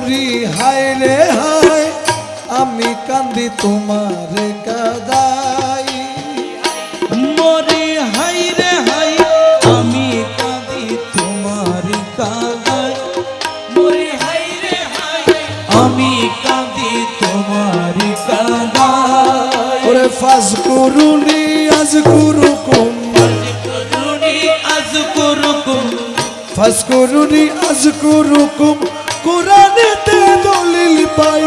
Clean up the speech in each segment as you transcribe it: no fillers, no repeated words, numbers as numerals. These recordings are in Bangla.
মরি হায় রে হায় আমি কান্দি তোমার কাদাই মরি হায় রে হায় আমি কাঁদি তোমার কাদাই মরি হায় রে হায় আমি কাঁদি তোমার কাদাই ওরে ফাজকুরুনি আযকুরুকুম ফাজকুরুনি আযকুরুকুম কুরআনেতে দলিল পাই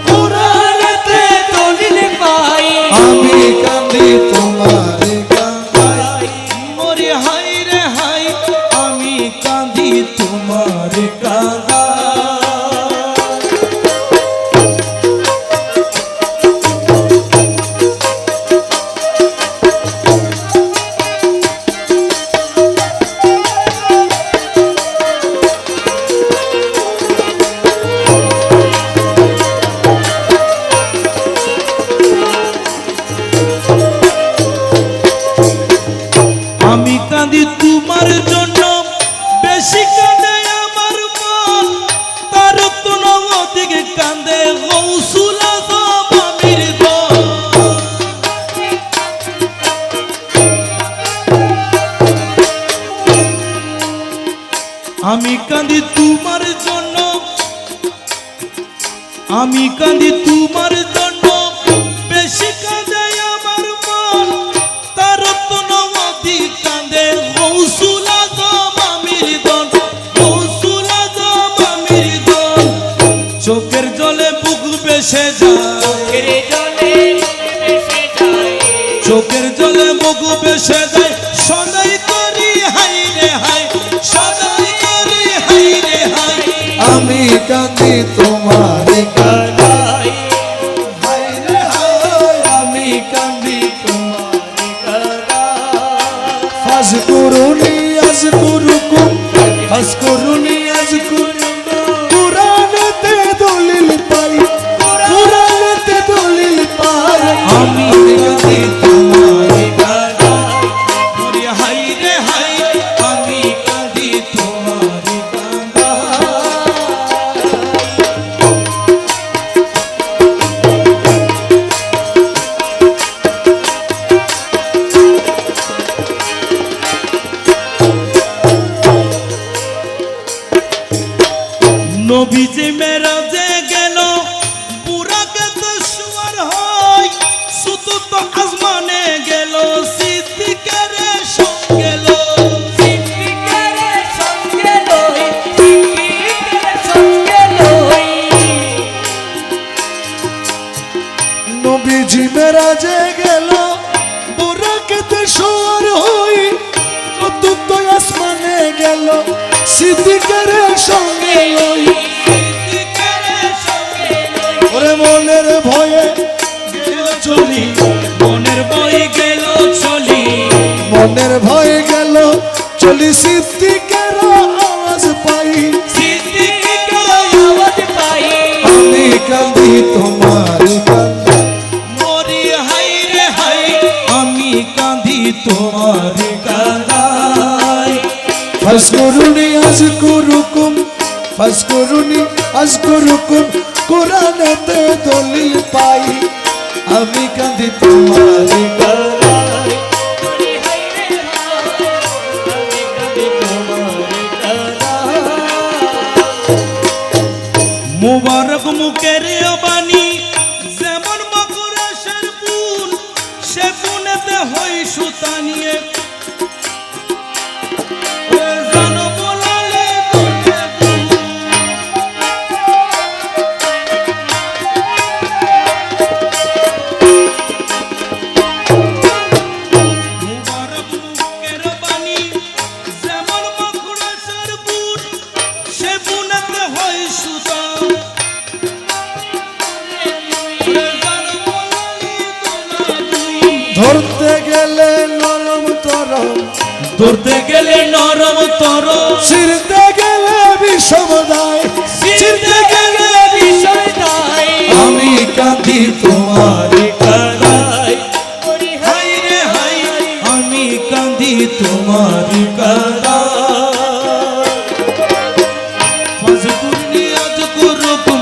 কুরআনেতে দলিল পাই আমি কাঁদি তোমার কাদাই মরি হায় রে হায় আমি কাঁদি তোমার কাদাই আমি কাঁদি তোমার জন্য বেশি কাঁদে আমার মন তার তো নবদিকে কাঁদে গৌসুল আজম আমির দল আমি কাঁদি তোমার জন্য আমি কাঁদি তোমার জন্য বেশি কাঁদে আমার মন তার তো নবদি কাঁদে গৌসুল আজম আমির দল গৌসুল আজম আমির দল চোখের জলে বুক ভেসে যায় চোখের জলে বুক ভেসে যায় সদাই করি হাই রে হাই সদাই করি হাই রে হাই আমি কাঁদি তোমার কাদাই হায় রে হায় আমি কাঁদি তোমার কাদাই ফাজকুরুনি আযকুরুকুম ফাজকুরুনি আযকুরুকুম কুরআনেতে দলিল পাই কুরআনেতে দলিল পাই আমি কাঁদি তোমার কাদাই মরি হাই রে হাই আমি কাঁদি তোমার কাদাই নবীজি মেরাজে গেল বুরাকে তো সুয়ার হয় শুধু তো আসমানে গেল সিদ্দিকের সঙ্গে নবীজি মেরাজে গেল বুরাকেতে সওয়ার হই চতুর্থ আসমানে গেল সিদ্দিকের সঙ্গে লই ওরে মনের ভয়ে গেল চলি মনের বই গেল চলি মনের ভয়ে গেল চলি সিদ্দিকের আওয়াজ পাই সিদ্দিকের আওয়াজ পাই আমি কাঁদি তোমার কাদাই মরি হাই রে হাই আমি কাঁদি তোমার কাদাই ফাজকুরুনি আযকুরুকুম ফাজকুরুনি আযকুরুকুম কুরআনেতে দলিল পাই আমি কাঁদি তোমার কাদাই মুবারক মুখের বাণী যেমন মকুরেশের ফুল সে গুণেতে হই সুতা নিয়ে জানো বলালে বলে ফুল। মুবারক মুখের বাণী যেমন মকুরেশের ফুল সে গুণেতে হই সুতা ধরতে গেলে নরম তরম ধরতে গেলে নরম তর ছিঁড়তে গেলে বিষমদায় ছিঁড়তে গেলে বিষয় নাই আমি কাঁদি তোমার কাদাই হাই রে হাই আমি কাঁদি তোমার কাদাই ফাজকুরনি আযকুরুকুম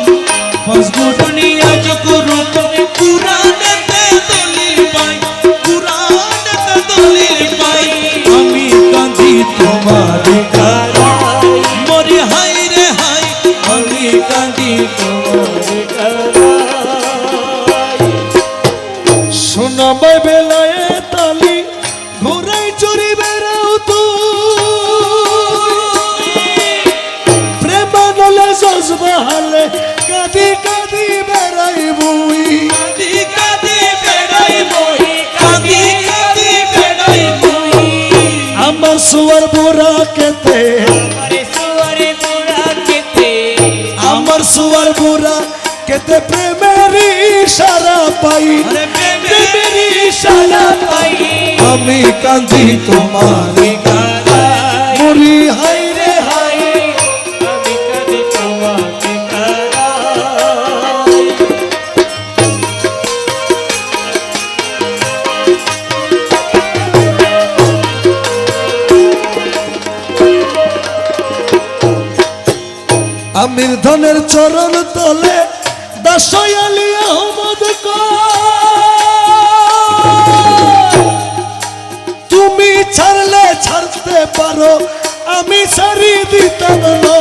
ফজগুরুনি আজ কুরুকুম কুরআনেতে দলিল পাই কুরআনেতে দলিল পাই আমি কাঁদি তোমার কারাই মরি হাই রে হাই আমি কাঁদি তোমার কারাই শোনাবে বেলায় তালি ঘোরাই চুরি বেড়াও তো প্রেমানলে জজবাহালে কাঁদি কাঁদি বেড়াই বই কাঁদি কাঁদি বেড়াই বই কাঁদি কাঁদি বেড়াই বই আমার সুয়ার বোরা কেতে আমার সুয়ার বোরা কেতে প্রেমেরই ইশারা পাই আরে প্রেমেরই ইশারা পাই আমি কাঁদি তোমার কারাই মরি হাই রে হাই আমি কাঁদি তোমার কারাই আমির ধনের চরণ তলে দাসই আলী আহমদ তুমি ছাড়লে ছাড়তে পারো আমি ছাড়ি দিতাম না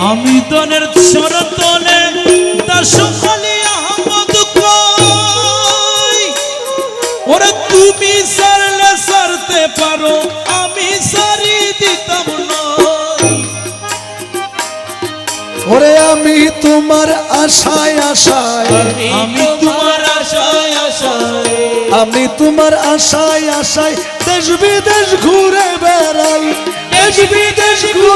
আমি দনের চরণ তলে দাসই আলী আহমদ কই ওরে তুমি সারলে সারতে পারো আমি সারি দিতাম না ওরে আমি তোমার আশায় আশায় আমি তোমার আশায় আশায় আমি তোমার আশায় আশায় দেশ বিদেশ ঘুরে বেড়াই দেশ বিদেশ ঘুরে